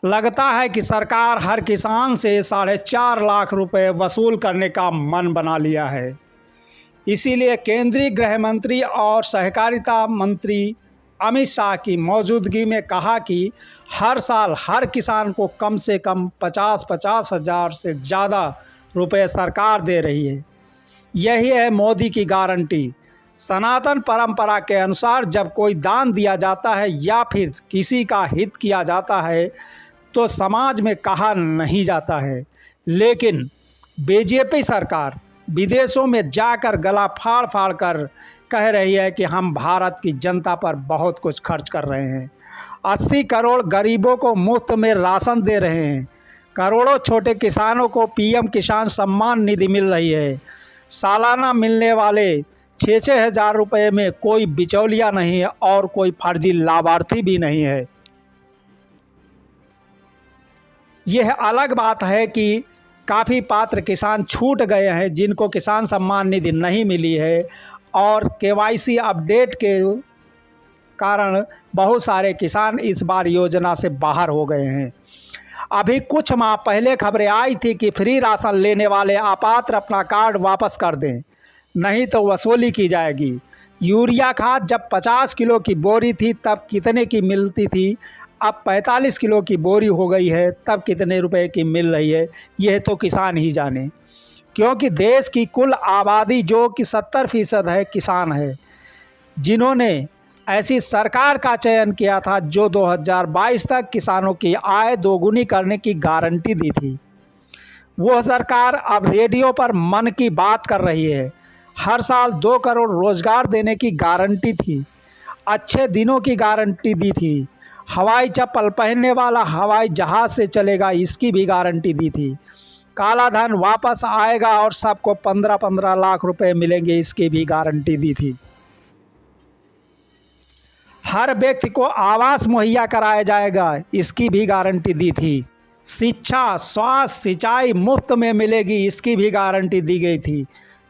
लगता है कि सरकार हर किसान से 4.5 लाख रुपए वसूल करने का मन बना लिया है। इसीलिए केंद्रीय गृह मंत्री और सहकारिता मंत्री अमित शाह की मौजूदगी में कहा कि हर साल हर किसान को कम से कम 50-50 हज़ार से ज़्यादा रुपए सरकार दे रही है। यही है मोदी की गारंटी। सनातन परंपरा के अनुसार जब कोई दान दिया जाता है या फिर किसी का हित किया जाता है तो समाज में कहा नहीं जाता है, लेकिन बीजेपी सरकार विदेशों में जाकर गला फाड़ फाड़ कर कह रही है कि हम भारत की जनता पर बहुत कुछ खर्च कर रहे हैं। 80 करोड़ गरीबों को मुफ्त में राशन दे रहे हैं। करोड़ों छोटे किसानों को पीएम किसान सम्मान निधि मिल रही है। सालाना मिलने वाले 6-6 हज़ार रुपये में कोई बिचौलिया नहीं है और कोई फर्जी लाभार्थी भी नहीं है। यह अलग बात है कि काफ़ी पात्र किसान छूट गए हैं जिनको किसान सम्मान निधि नहीं मिली है और केवाईसी अपडेट के कारण बहुत सारे किसान इस बार योजना से बाहर हो गए हैं। अभी कुछ माह पहले खबरें आई थी कि फ्री राशन लेने वाले अपात्र अपना कार्ड वापस कर दें, नहीं तो वसूली की जाएगी। यूरिया खाद जब 50 किलो की बोरी थी तब कितने की मिलती थी, अब 45 किलो की बोरी हो गई है तब कितने रुपए की मिल रही है, यह तो किसान ही जाने। क्योंकि देश की कुल आबादी जो कि 70% है किसान है, जिन्होंने ऐसी सरकार का चयन किया था जो 2022 तक किसानों की आय दोगुनी करने की गारंटी दी थी। वो सरकार अब रेडियो पर मन की बात कर रही है। हर साल 2 करोड़ रोजगार देने की गारंटी थी, अच्छे दिनों की गारंटी दी थी, हवाई चप्पल पहनने वाला हवाई जहाज़ से चलेगा इसकी भी गारंटी दी थी, काला धन वापस आएगा और सबको 15-15 लाख रुपए मिलेंगे इसकी भी गारंटी दी थी। हर व्यक्ति को आवास मुहैया कराया जाएगा इसकी भी गारंटी दी थी। शिक्षा, स्वास्थ्य, सिंचाई मुफ्त में मिलेगी इसकी भी गारंटी दी गई थी।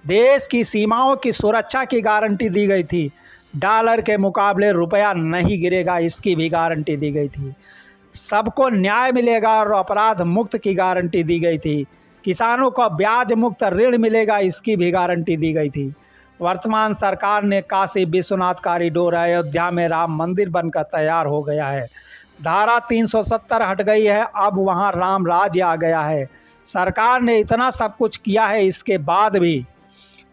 देश की सीमाओं की सुरक्षा की गारंटी दी गई थी। डॉलर के मुकाबले रुपया नहीं गिरेगा इसकी भी गारंटी दी गई थी। सबको न्याय मिलेगा और अपराध मुक्त की गारंटी दी गई थी। किसानों को ब्याज मुक्त ऋण मिलेगा इसकी भी गारंटी दी गई थी। वर्तमान सरकार ने काशी विश्वनाथ कॉरिडोर अयोध्या में राम मंदिर बनकर तैयार हो गया है। धारा 370 हट गई है, अब वहां राम राज्य आ गया है। सरकार ने इतना सब कुछ किया है, इसके बाद भी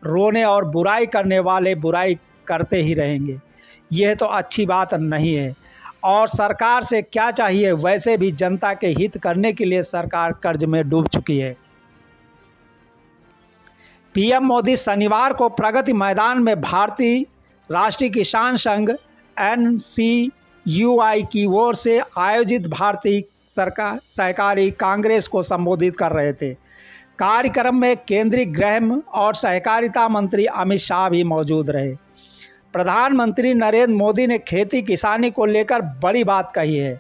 रोने और बुराई करने वाले बुराई करते ही रहेंगे। यह तो अच्छी बात नहीं है। और सरकार से क्या चाहिए, वैसे भी जनता के हित करने के लिए सरकार कर्ज में डूब चुकी है। पीएम मोदी शनिवार को प्रगति मैदान में भारतीय राष्ट्रीय किसान संघ NCUI की ओर से आयोजित भारतीय सरकार सहकारी कांग्रेस को संबोधित कर रहे थे। कार्यक्रम में केंद्रीय गृह और सहकारिता मंत्री अमित शाह भी मौजूद रहे। प्रधानमंत्री नरेंद्र मोदी ने खेती किसानी को लेकर बड़ी बात कही है।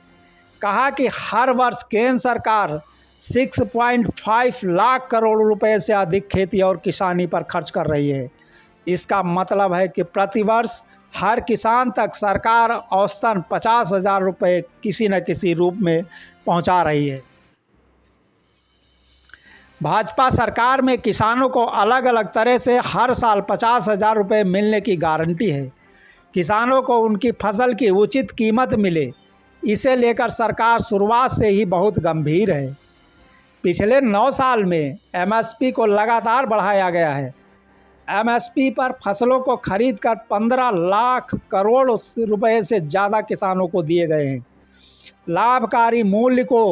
कहा कि हर वर्ष केंद्र सरकार 6.5 लाख करोड़ रुपए से अधिक खेती और किसानी पर खर्च कर रही है। इसका मतलब है कि प्रतिवर्ष हर किसान तक सरकार औसतन 50,000 रुपये किसी न किसी रूप में पहुंचा रही है। भाजपा सरकार में किसानों को अलग अलग तरह से हर साल 50,000 रुपये मिलने की गारंटी है। किसानों को उनकी फसल की उचित कीमत मिले, इसे लेकर सरकार शुरुआत से ही बहुत गंभीर है। पिछले 9 साल में MSP को लगातार बढ़ाया गया है। MSP पर फसलों को खरीद कर 15 लाख करोड़ रुपए से ज़्यादा किसानों को दिए गए हैं। लाभकारी मूल्य को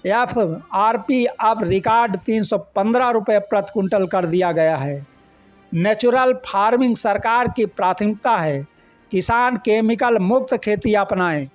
FRP अब रिकॉर्ड 315 रुपये प्रति कुंटल कर दिया गया है। नेचुरल फार्मिंग सरकार की प्राथमिकता है। किसान केमिकल मुक्त खेती अपनाएं।